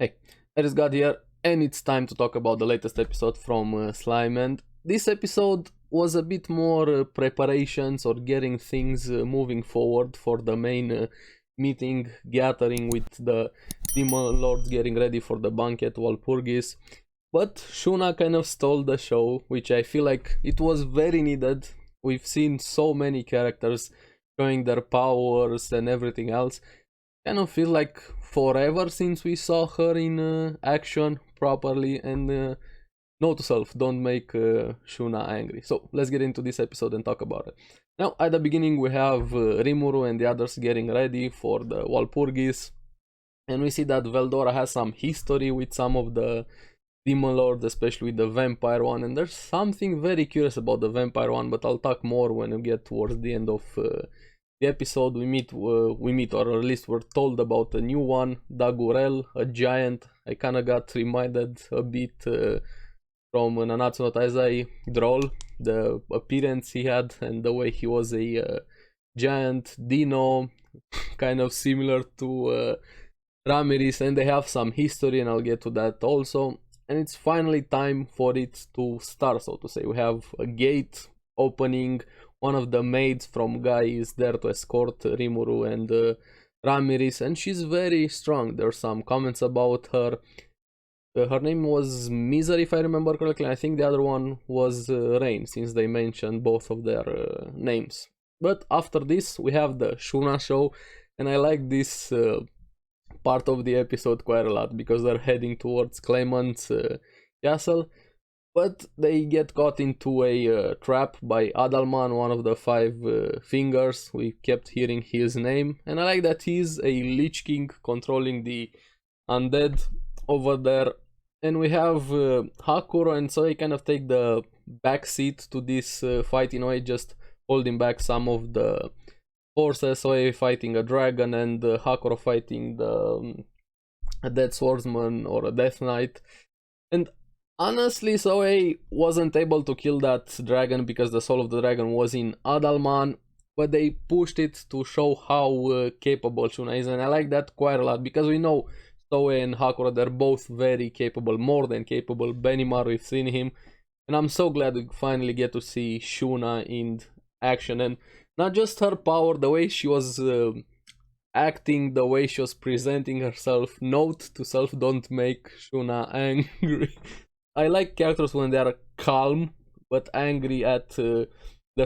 Hey, ARESxGOD here, and it's time to talk about the latest episode from Slime. And this episode was a bit more preparations or getting things moving forward for the main meeting, gathering with the demon lords, getting ready for the banquet Walpurgis. But Shuna kind of stole the show, which I feel like it was very needed. We've seen so many characters showing their powers and everything else. Kind of feel like forever since we saw her in action properly. And note to self, don't make Shuna angry. So let's get into this episode and talk about it. Now at the beginning we have Rimuru and the others getting ready for the Walpurgis, and we see that Veldora has some history with some of the demon lords, especially with the vampire one, and there's something very curious about the vampire one, but I'll talk more when we get towards the end of the episode. We meet, or at least we're told about a new one, Dagurel, a giant. I kind of got reminded a bit from Nanatsu no Taizai Droll, the appearance he had and the way he was a giant. Dino, kind of similar to Ramirez, and they have some history, and I'll get to that also. And it's finally time for it to start, so to say. We have a gate opening. One of the maids from Guy is there to escort Rimuru and Ramirez, and she's very strong. There's some comments about her. Her name was Misery, if I remember correctly. I think the other one was Rain, since they mentioned both of their names. But after this, we have the Shuna show, and I like this part of the episode quite a lot because they're heading towards Clement's castle, but they get caught into a trap by Adalman, one of the five fingers. We kept hearing his name, and I like that he's a Lich King controlling the undead over there. And we have Hakuro and Soe kind of take the back seat to this fight, in a way, just holding back some of the forces. Soe fighting a dragon and Hakuro fighting a dead swordsman or a death knight. And honestly, Soe wasn't able to kill that dragon because the soul of the dragon was in Adalman, but they pushed it to show how capable Shuna is, and I like that quite a lot because we know Soe and Hakuro, they're both very capable, more than capable. Benimar, we've seen him, and I'm so glad we finally get to see Shuna in action, and not just her power, the way she was acting, the way she was presenting herself. Note to self, don't make Shuna angry. I like characters when they are calm but angry at the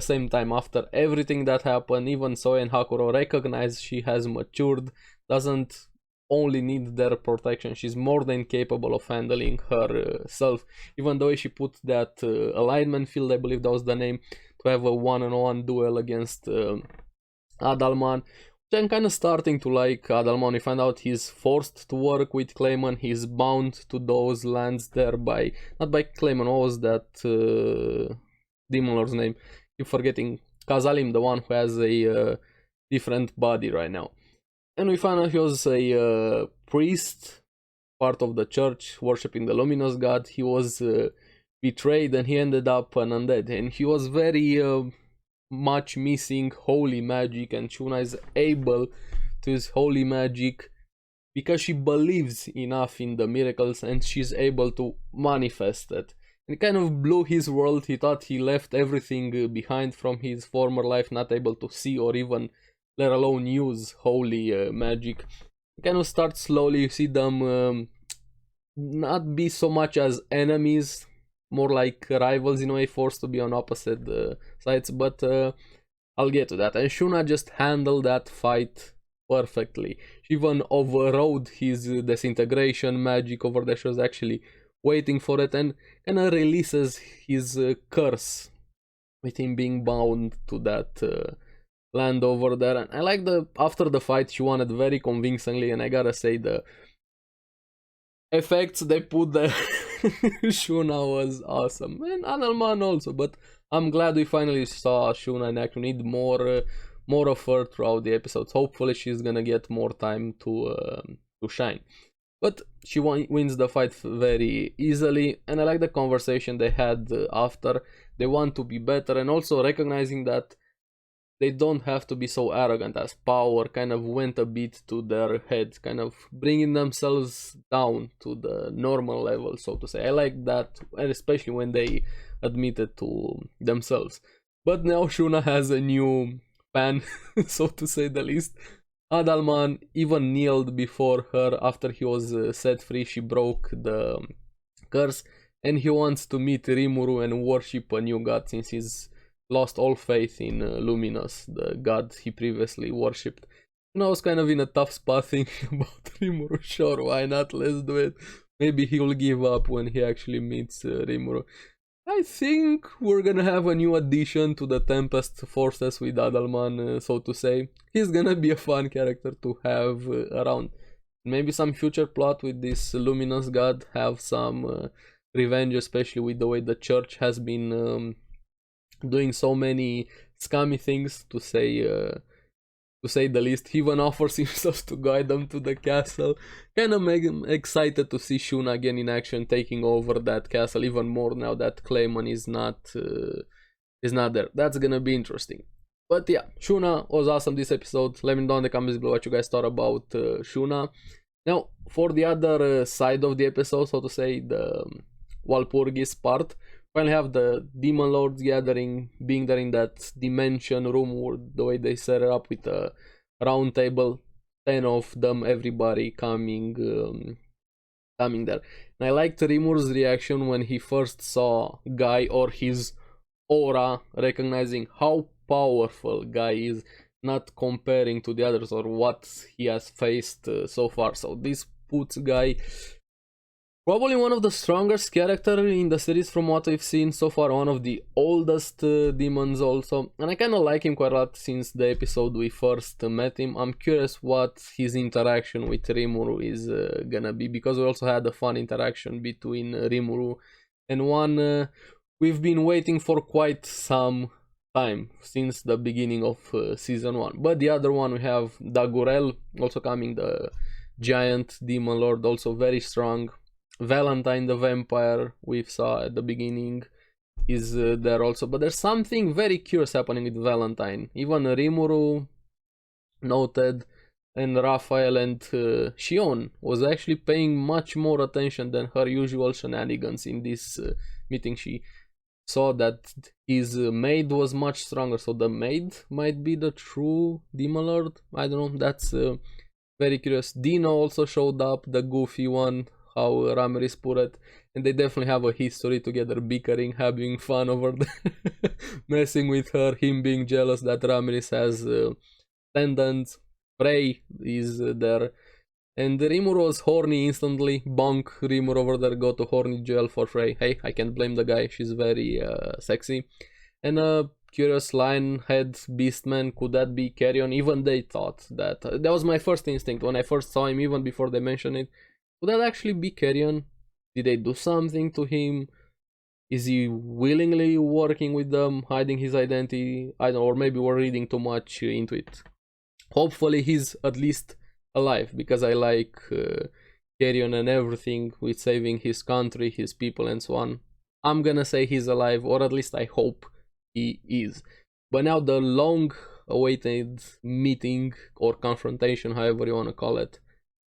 same time. After everything that happened, even Soe and Hakuro recognize she has matured, doesn't only need their protection, she's more than capable of handling herself. Even though she put that alignment field, I believe that was the name, to have a one-on-one duel against Adalman. I'm kind of starting to like Adalman. We find out he's forced to work with Clayman. He's bound to those lands there by, not by Clayman, what was that demon lord's name? Keep forgetting. Kazalim, the one who has a different body right now. And we find out he was a priest, part of the church, worshipping the luminous god. He was betrayed and he ended up an undead. And he was very much missing holy magic, and Shuna is able to use holy magic because she believes enough in the miracles and she's able to manifest it. And it kind of blew his world. He thought he left everything behind from his former life, not able to see or even let alone use holy magic. You kind of start slowly, you see them not be so much as enemies, more like rivals in a way, forced to be on opposite sides, but I'll get to that. And Shuna just handled that fight perfectly. She even overrode his disintegration magic over there. She was actually waiting for it, and kind of releases his curse with him being bound to that land over there. And I like after the fight she won it very convincingly, and I gotta say the effects they put there Shuna was awesome, and Adalman also, but I'm glad we finally saw Shuna in action. We need more of her throughout the episodes. Hopefully she's gonna get more time to shine. But she wins the fight very easily, and I like the conversation they had after. They want to be better, and also recognizing that they don't have to be so arrogant, as power kind of went a bit to their heads, kind of bringing themselves down to the normal level, so to say. I like that, and especially when they admit it to themselves. But now Shuna has a new fan, so to say the least. Adalman even kneeled before her after he was set free. She broke the curse, and he wants to meet Rimuru and worship a new god, since he's lost all faith in Luminous, the god he previously worshipped. And I was kind of in a tough spot thinking about Rimuru. Sure, why not? Let's do it. Maybe he'll give up when he actually meets Rimuru. I think we're gonna have a new addition to the Tempest forces with Adalman, so to say. He's gonna be a fun character to have around. Maybe some future plot with this Luminous god, have some revenge, especially with the way the church has been doing so many scummy things, to say the least. He even offers himself to guide them to the castle. Kind of make him excited to see Shuna again in action, taking over that castle even more now that Clayman is not there. That's gonna be interesting. But yeah, Shuna was awesome this episode. Let me know in the comments below what you guys thought about Shuna. Now, for the other side of the episode, so to say, the Walpurgis part, finally have the Demon Lords gathering, being there in that dimension room, the way they set it up with a round table, 10 of them, everybody coming there. And I liked Rimuru's reaction when he first saw Guy, or his aura, recognizing how powerful Guy is, not comparing to the others or what he has faced so far. So this puts Guy probably one of the strongest characters in the series from what we've seen so far, one of the oldest demons also, and I kind of like him quite a lot since the episode we first met him. I'm curious what his interaction with Rimuru is gonna be, because we also had a fun interaction between Rimuru and one we've been waiting for quite some time, since the beginning of season 1. But the other one, we have Dagurel also coming, the giant demon lord, also very strong. Valentine the vampire we saw at the beginning is there also, but there's something very curious happening with Valentine. Even Rimuru noted, and Raphael and Shion was actually paying much more attention than her usual shenanigans in this meeting. She saw that his maid was much stronger, so the maid might be the true demon lord. I don't know, that's very curious. Dino also showed up, the goofy one, how Ramirez put it, and they definitely have a history together, bickering, having fun over there, messing with her, him being jealous that Ramirez has tendons. Frey is there, and Rimuru was horny instantly. Bonk, Rimuru over there, go to horny jail for Frey. Hey, I can't blame the guy, she's very sexy. And a curious lion-head beastman, could that be Carrion? Even they thought that. That was my first instinct when I first saw him, even before they mentioned it. Would that actually be Carrion? Did they do something to him? Is he willingly working with them, hiding his identity? I don't know, or maybe we're reading too much into it. Hopefully he's at least alive, because I like Carrion and everything with saving his country, his people and so on. I'm gonna say he's alive, or at least I hope he is. But now the long awaited meeting or confrontation, however you wanna call it,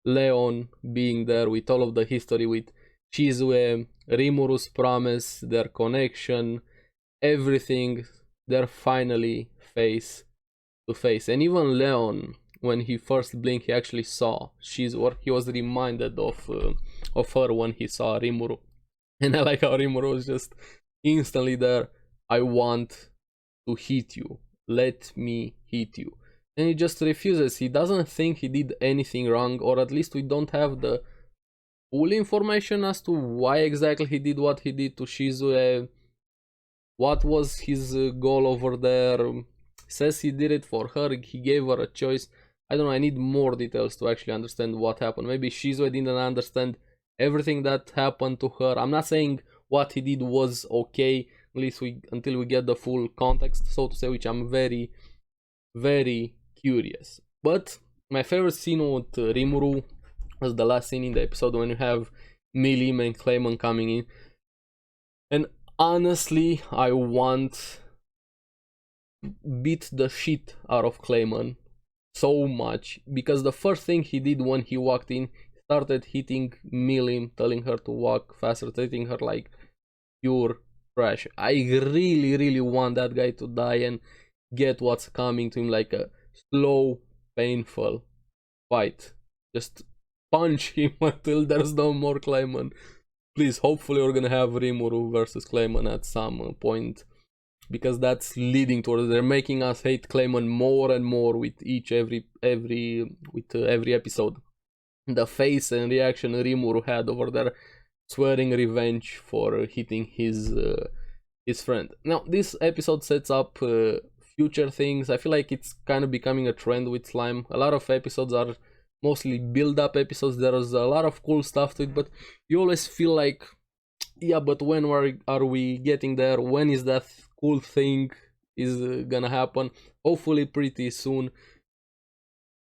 Leon being there with all of the history with Chizue, Rimuru's promise, their connection, everything, they're finally face to face. And even Leon, when he first blinked, he actually saw Chizue, he was reminded of her when he saw Rimuru. And I like how Rimuru was just instantly there. I want to hit you, let me hit you. And he just refuses. He doesn't think he did anything wrong, or at least we don't have the full information as to why exactly he did what he did to Chizue. What was his goal over there? He says he did it for her, he gave her a choice. I don't know, I need more details to actually understand what happened. Maybe Chizue didn't understand everything that happened to her. I'm not saying what he did was okay, at least until we get the full context, so to say, which I'm very, very curious. But my favorite scene with Rimuru was the last scene in the episode, when you have Milim and Clayman coming in. And honestly, I want beat the shit out of Clayman so much, because the first thing he did when he walked in, started hitting Millie, telling her to walk faster, treating her like pure trash. I really want that guy to die and get what's coming to him, like a slow, painful fight. Just punch him until there's no more Clayman. Please, hopefully we're gonna have Rimuru versus Clayman at some point, because that's leading towards, they're making us hate Clayman more and more with every episode. The face and reaction Rimuru had over there, swearing revenge for hitting his friend. Now this episode sets up future things. I feel like it's kind of becoming a trend with Slime. A lot of episodes are mostly build-up episodes. There's a lot of cool stuff to it, but you always feel like, yeah, but when are we getting there? When is that cool thing is gonna happen? Hopefully pretty soon,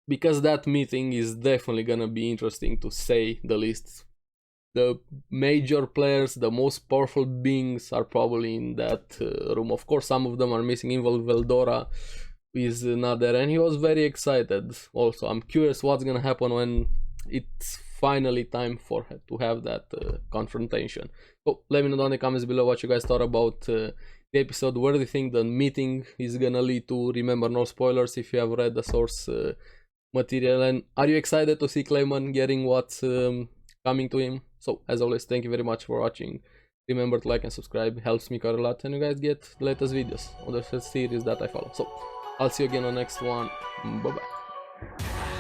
because that meeting is definitely gonna be interesting, to say the least. The major players, the most powerful beings, are probably in that room. Of course, some of them are missing. Evil Veldora is not there, and he was very excited. Also, I'm curious what's gonna happen when it's finally time for her to have that confrontation. So let me know down in the comments below what you guys thought about the episode. Where do you think the meeting is gonna lead to? Remember, no spoilers if you have read the source material. And are you excited to see Clayman getting what's coming to him? So as always, thank you very much for watching. Remember to like and subscribe, it helps me quite a lot, and you guys get the latest videos on the series that I follow. So I'll see you again on the next one. Bye bye.